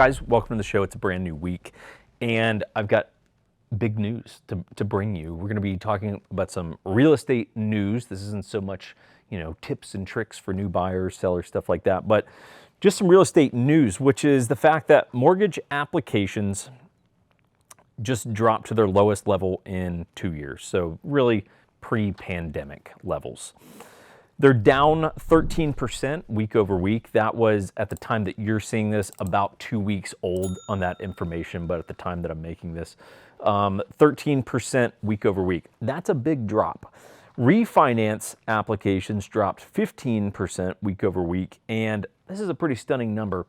Guys, welcome to the show. It's a brand new week, and I've got big news to bring you. We're going to be talking about some real estate news. This isn't so much, tips and tricks for new buyers, sellers, stuff like that, but just some real estate news, which is the fact that mortgage applications just dropped to their lowest level in 2 years. So really pre-pandemic levels. They're down 13% week over week. That was at the time that you're seeing this, about 2 weeks old on that information, but at the time that I'm making this, 13% week over week. That's a big drop. Refinance applications dropped 15% week over week, and this is a pretty stunning number,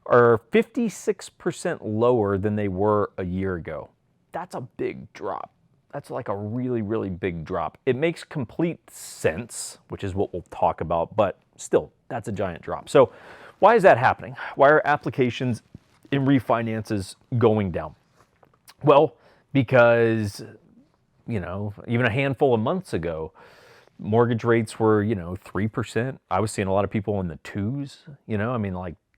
are 56% lower than they were a year ago. That's a big drop. That's like a really, really big drop. It makes complete sense, which is what we'll talk about, but still, that's a giant drop. So why is that happening? Why are applications in refinances going down? Well, because, even a handful of months ago, mortgage rates were, 3%. I was seeing a lot of people in the twos,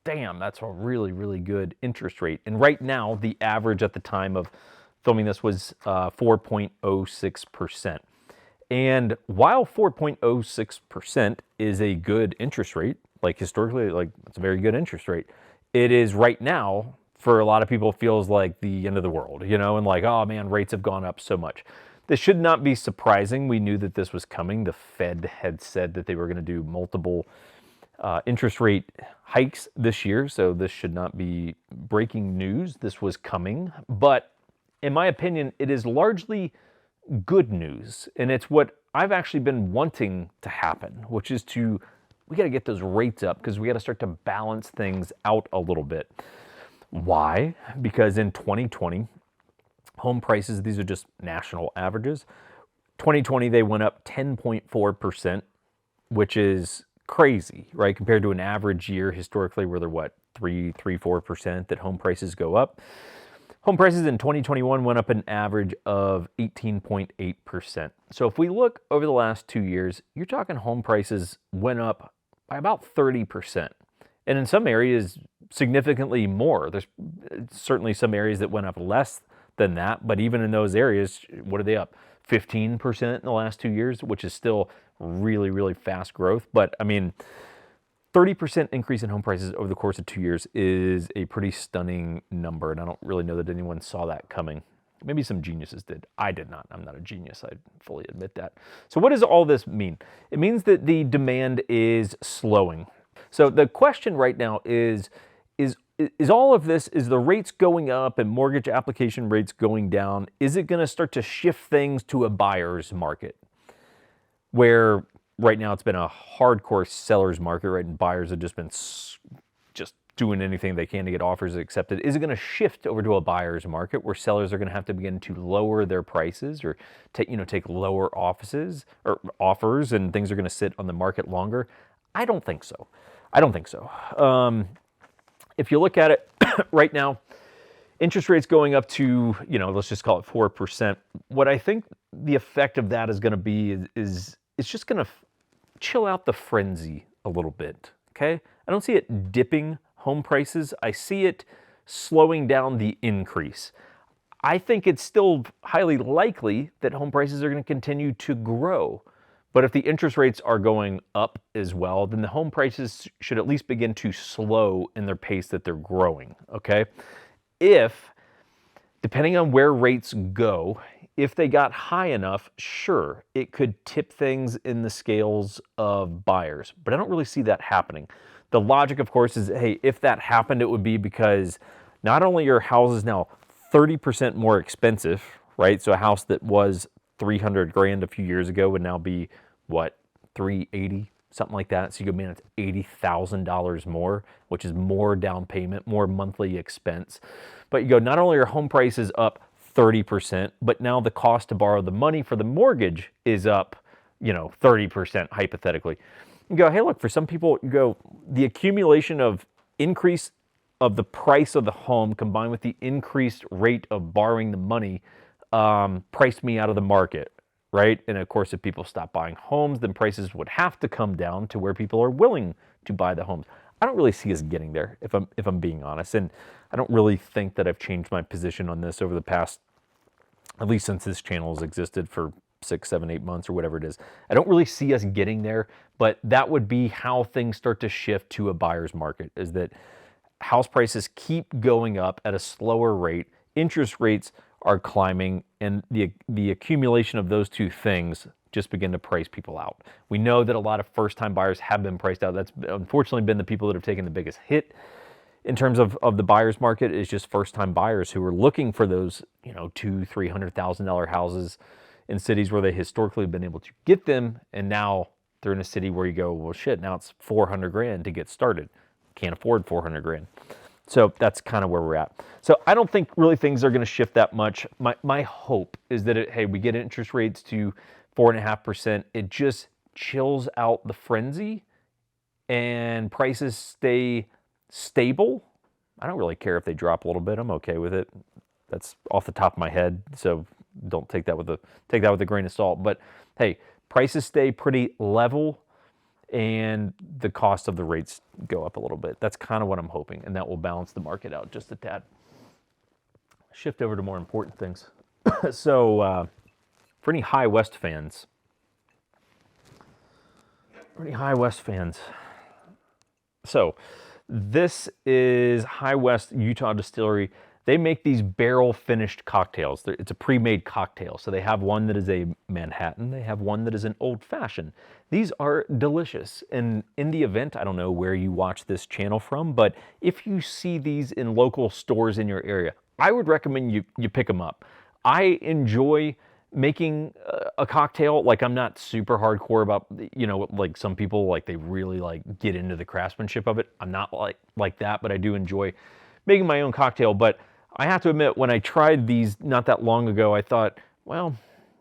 damn, that's a really, really good interest rate. And right now, the average at the time of filming this was 4.06%. And while 4.06% is a good interest rate, historically, it's a very good interest rate, it is right now, for a lot of people, feels like the end of the world, and oh man, rates have gone up so much. This should not be surprising. We knew that this was coming. The Fed had said that they were going to do multiple interest rate hikes this year, so this should not be breaking news. This was coming, but in my opinion, it is largely good news, and it's what I've actually been wanting to happen, which is we got to get those rates up because we got to start to balance things out a little bit. Why? Because in 2020, home prices, these are just national averages, 2020, they went up 10.4%, which is crazy, right? Compared to an average year historically where they're 4% that home prices go up. Home prices in 2021 went up an average of 18.8%. So if we look over the last 2 years, you're talking home prices went up by about 30%. And in some areas, significantly more. There's certainly some areas that went up less than that, but even in those areas, what are they up? 15% in the last 2 years, which is still really, really fast growth. But 30% increase in home prices over the course of 2 years is a pretty stunning number, and I don't really know that anyone saw that coming. Maybe some geniuses did. I did not. I'm not a genius. I fully admit that. So what does all this mean? It means that the demand is slowing. So the question right now is all of this, is the rates going up and mortgage application rates going down, is it going to start to shift things to a buyer's market where right now it's been a hardcore seller's market, right? And buyers have just been just doing anything they can to get offers accepted. Is it going to shift over to a buyer's market where sellers are going to have to begin to lower their prices or take lower offers and things are going to sit on the market longer? I don't think so. If you look at it right now, interest rates going up to, let's just call it 4%. What I think the effect of that is going to be is it's just going to chill out the frenzy a little bit, okay? I don't see it dipping home prices. I see it slowing down the increase. I think it's still highly likely that home prices are going to continue to grow. But if the interest rates are going up as well, then the home prices should at least begin to slow in their pace that they're growing, okay? Depending on where rates go, if they got high enough, sure, it could tip things in the scales of buyers. But I don't really see that happening. The logic, of course, is, hey, if that happened, it would be because not only are houses now 30% more expensive, right? So a house that was $300,000 a few years ago would now be, $380,000, something like that. So you go, man, it's $80,000 more, which is more down payment, more monthly expense. But you go, not only are home prices up 30%, but now the cost to borrow the money for the mortgage is up, 30% hypothetically. You go, hey, look, for some people, the accumulation of increase of the price of the home combined with the increased rate of borrowing the money priced me out of the market, right? And of course, if people stop buying homes, then prices would have to come down to where people are willing to buy the homes. I don't really see us getting there, if I'm being honest. And I don't really think that I've changed my position on this over the past, at least since this channel has existed for 6, 7, 8 months or whatever it is. I don't really see us getting there, but that would be how things start to shift to a buyer's market, is that house prices keep going up at a slower rate, interest rates are climbing, and the accumulation of those two things just begin to price people out. We know that a lot of first-time buyers have been priced out. That's unfortunately been the people that have taken the biggest hit in terms of the buyer's market, is just first-time buyers who are looking for those, you know, $200,000-$300,000 houses in cities where they historically have been able to get them, and now they're in a city where you go, well, shit, now it's 400 grand to get started. Can't afford 400 grand. So that's kind of where we're at. So I don't think really things are going to shift that much. My hope is that hey, we get interest rates to 4.5%. It just chills out the frenzy and prices stay stable. I don't really care if they drop a little bit. I'm okay with it. That's off the top of my head, so don't take that with a grain of salt. But hey, prices stay pretty level, and the cost of the rates go up a little bit. That's kind of what I'm hoping, and that will balance the market out just a tad. Shift over to more important things. So, for any High West fans, so this is High West Utah Distillery. They make these barrel finished cocktails. It's a pre-made cocktail. So they have one that is a Manhattan. They have one that is an old fashioned. These are delicious. And in the event, I don't know where you watch this channel from, but if you see these in local stores in your area, I would recommend you pick them up. I enjoy making a cocktail. Like, I'm not super hardcore about, you know, like some people, like they really like get into the craftsmanship of it. I'm not like that, but I do enjoy making my own cocktail. But I have to admit, when I tried these not that long ago, I thought, well,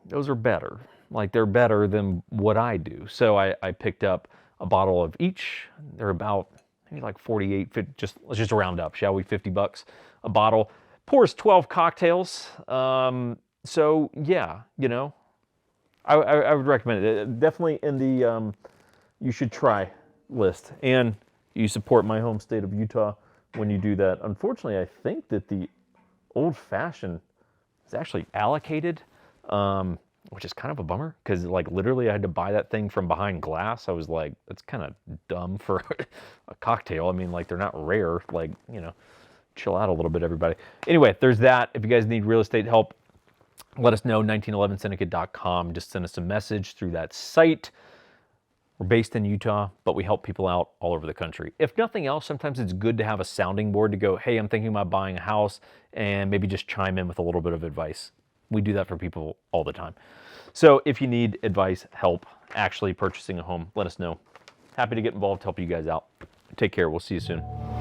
those are better. Like, they're better than what I do. So I picked up a bottle of each. They're about maybe like 48, 50, let's just round up, shall we? $50 a bottle. Pours 12 cocktails. So yeah, you know, I would recommend it. Definitely in the you should try list. And you support my home state of Utah when you do that. Unfortunately, I think that the old fashioned is actually allocated, which is kind of a bummer, because like literally I had to buy that thing from behind glass. I was like, that's kind of dumb for a cocktail. I mean, like, they're not rare. Like, you know, chill out a little bit, everybody. Anyway, there's that. If you guys need real estate help, let us know. 1911syndicate.com. Just send us a message through that site. We're based in Utah, but we help people out all over the country. If nothing else, sometimes it's good to have a sounding board to go, hey, I'm thinking about buying a house, and maybe just chime in with a little bit of advice. We do that for people all the time. So if you need advice, help actually purchasing a home, let us know. Happy to get involved, help you guys out. Take care. We'll see you soon.